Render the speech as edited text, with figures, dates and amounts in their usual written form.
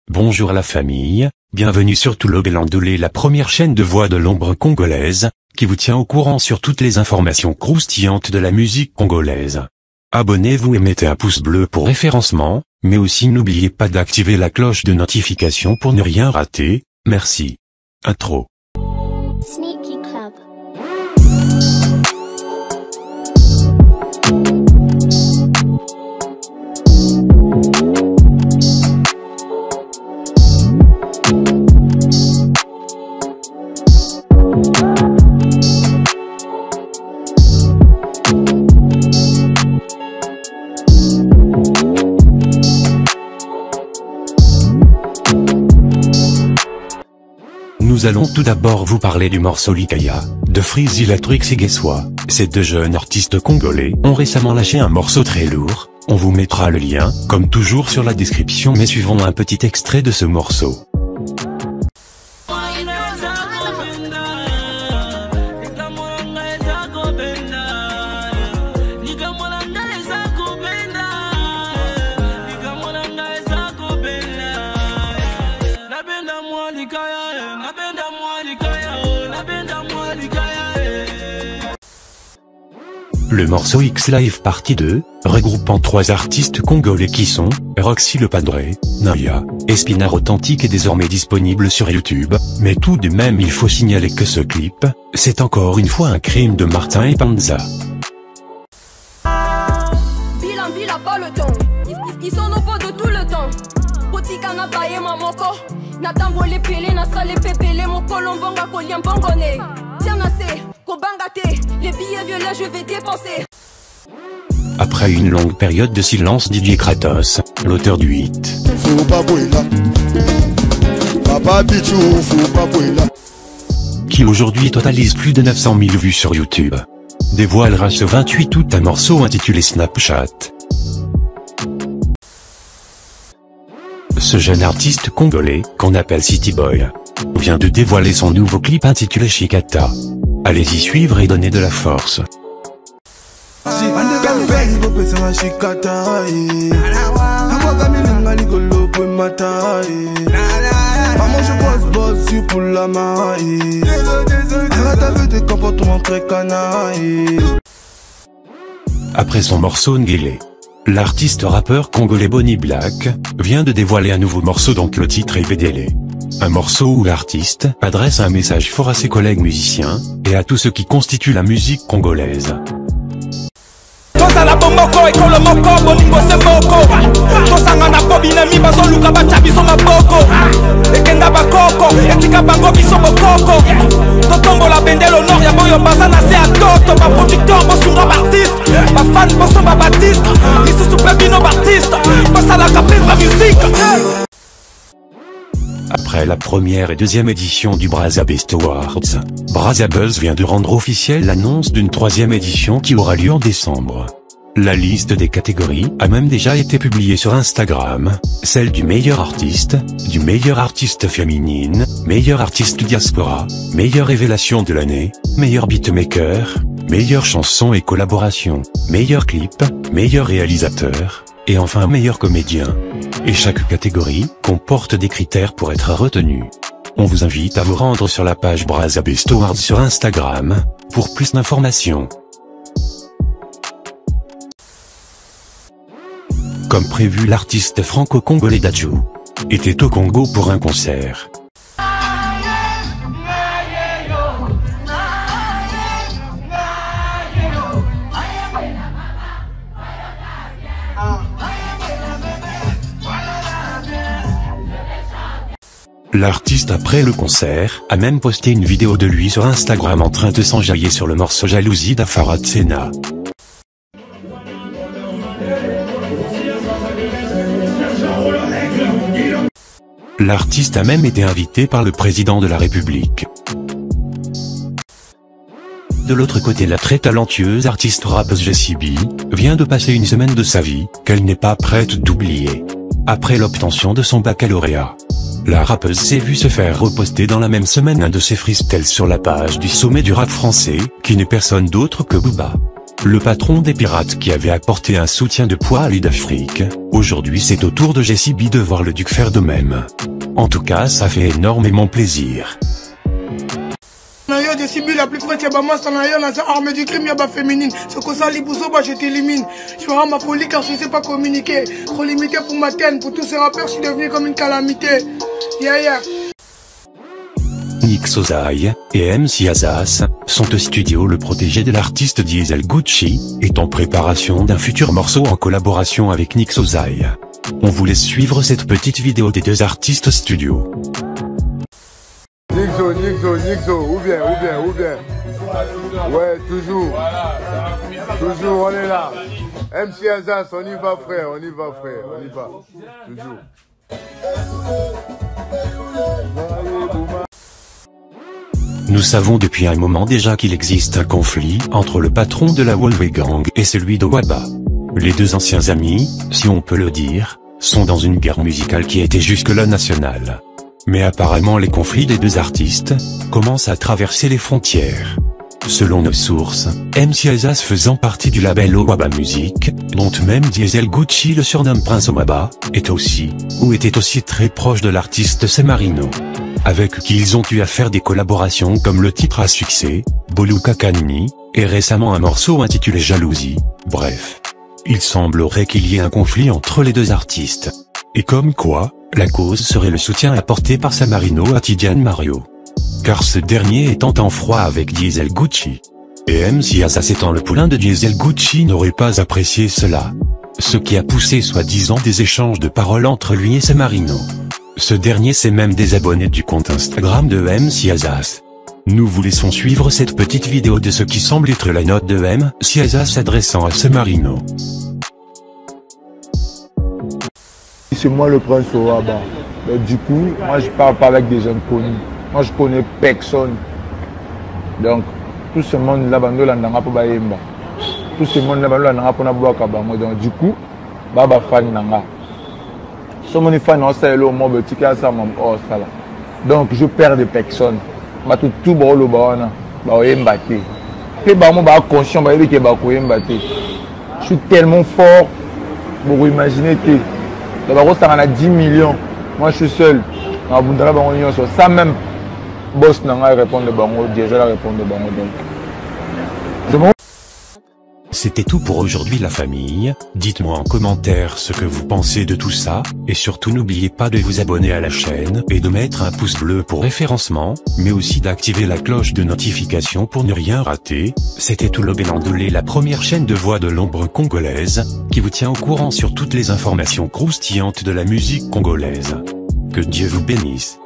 Bonjour la famille, bienvenue sur Toulobelandolé, la première chaîne de voix de l'ombre congolaise, qui vous tient au courant sur toutes les informations croustillantes de la musique congolaise. Abonnez-vous et mettez un pouce bleu pour référencement, mais aussi n'oubliez pas d'activer la cloche de notification pour ne rien rater, merci. Intro. Sneaky Club. Nous allons tout d'abord vous parler du morceau Likaya, de Freezy Latrix et Geswa. Ces deux jeunes artistes congolais ont récemment lâché un morceau très lourd, on vous mettra le lien, comme toujours sur la description, mais suivons un petit extrait de ce morceau. Le morceau X-Live Partie 2, regroupant 3 artistes congolais qui sont Roxy Le Padré, Naya, Espinar Authentique, est désormais disponible sur YouTube, mais tout de même il faut signaler que ce clip, c'est encore une fois un crime de Martin et Panza. Bila pas le temps, ils sont au pot de tout le temps. Botika na baye mamoko, na tambole pele na sale pepele mon colombonga koliam bongone. Tiens assez, kobangate, les billets violets je vais dépenser. Après une longue période de silence, DJ Kratos, l'auteur du hit, qui aujourd'hui totalise plus de 900 000 vues sur YouTube, dévoilera ce 28 août un morceau intitulé Snapchat. Ce jeune artiste congolais, qu'on appelle City Boy, vient de dévoiler son nouveau clip intitulé Chikata. Allez-y suivre et donner de la force. Après son morceau Ngele, l'artiste rappeur congolais Bonnie Black vient de dévoiler un nouveau morceau dont le titre est Bedele. Un morceau où l'artiste adresse un message fort à ses collègues musiciens et à tous ceux qui constituent la musique congolaise. Après la première et deuxième édition du Brazza Best Awards, Brazzabuzz vient de rendre officielle l'annonce d'une 3e édition qui aura lieu en décembre. La liste des catégories a même déjà été publiée sur Instagram, celle du meilleur artiste féminine, meilleur artiste diaspora, meilleure révélation de l'année, meilleur beatmaker, meilleure chanson et collaboration, meilleur clip, meilleur réalisateur, et enfin meilleur comédien. Et chaque catégorie comporte des critères pour être retenu. On vous invite à vous rendre sur la page Brazza Best Awards sur Instagram, pour plus d'informations. Comme prévu, l'artiste franco-congolais Dadju était au Congo pour un concert. L'artiste après le concert a même posté une vidéo de lui sur Instagram en train de s'enjailler sur le morceau Jalousie d'Afara Tsena. L'artiste a même été invité par le président de la République. De l'autre côté, la très talentueuse artiste rappeuse Jessie B vient de passer une semaine de sa vie qu'elle n'est pas prête d'oublier. Après l'obtention de son baccalauréat, la rappeuse s'est vue se faire reposter dans la même semaine un de ses freestyles sur la page du sommet du rap français, qui n'est personne d'autre que Booba. le patron des pirates qui avait apporté un soutien de poids à l'île d'Afrique. Aujourd'hui c'est au tour de Jessie B de voir le duc faire de même. En tout cas ça fait énormément plaisir. Jessie B la plus forte, c'est moi, c'est la armée du crime, y'a féminine. C'est comme ça, l'ibouzo, je t'élimine. Je ferai ma folie car je sais pas communiquer. Trop limité pour ma tête, pour tous ces rappeurs, je suis devenu comme une calamité. Yeah. Nix Ozai et MC Azaz sont au studio. Le protégé de l'artiste Diesel Gucci est en préparation d'un futur morceau en collaboration avec Nix Ozai. On vous laisse suivre cette petite vidéo des deux artistes studio. Nixo, ou bien. Ouais, toujours, on est là. MC Azaz, on y va frère, toujours. Nous savons depuis un moment déjà qu'il existe un conflit entre le patron de la Wolwe Gang et celui de Waba. Les deux anciens amis, si on peut le dire, sont dans une guerre musicale qui était jusque-là nationale. Mais apparemment les conflits des deux artistes commencent à traverser les frontières. Selon nos sources, MC Azaz faisant partie du label Owaba Music, dont même Diesel Gucci le surnomme Prince Owaba, était aussi très proche de l'artiste Semarino. Avec qui ils ont eu à faire des collaborations comme le titre à succès, Boluka Kanini, et récemment un morceau intitulé Jalousie. Bref, il semblerait qu'il y ait un conflit entre les deux artistes. Et comme quoi, la cause serait le soutien apporté par Semarino à Tidiane Mario. Car ce dernier étant en froid avec Diesel Gucci. Et MC Azaz étant le poulain de Diesel Gucci n'aurait pas apprécié cela. Ce qui a poussé soi-disant des échanges de paroles entre lui et Semarino. Ce dernier s'est même désabonné du compte Instagram de MC Azaz. Nous vous laissons suivre cette petite vidéo de ce qui semble être la note de MC Azaz s'adressant à Semarino. C'est moi le prince Owaba. Du coup, moi je parle pas avec des gens connus. Moi je connais personne. Donc, tout ce monde là-bas, nous l'avons pas baïmba. Tout ce monde là-bas, nous l'avons pas baïmba. Donc, du coup, baba fan nanga. Si mon fan on sait le mot petit cas ça mon oh ça là. Donc, je perds des personnes. Bah tout bon le baona, bah baïmba té. Que bah moi bah conscient bah il que bah baïmba té. Je suis tellement fort pour imaginer té. D'abord, ça en a 10 millions. Moi, je suis seul. Ça même, boss n'a pas répondu de bango, déjà la réponse de bango. C'était tout pour aujourd'hui la famille. Dites-moi en commentaire ce que vous pensez de tout ça, et surtout n'oubliez pas de vous abonner à la chaîne et de mettre un pouce bleu pour référencement, mais aussi d'activer la cloche de notification pour ne rien rater. C'était Toulo Benandoulé, la première chaîne de voix de l'ombre congolaise, qui vous tient au courant sur toutes les informations croustillantes de la musique congolaise. Que Dieu vous bénisse.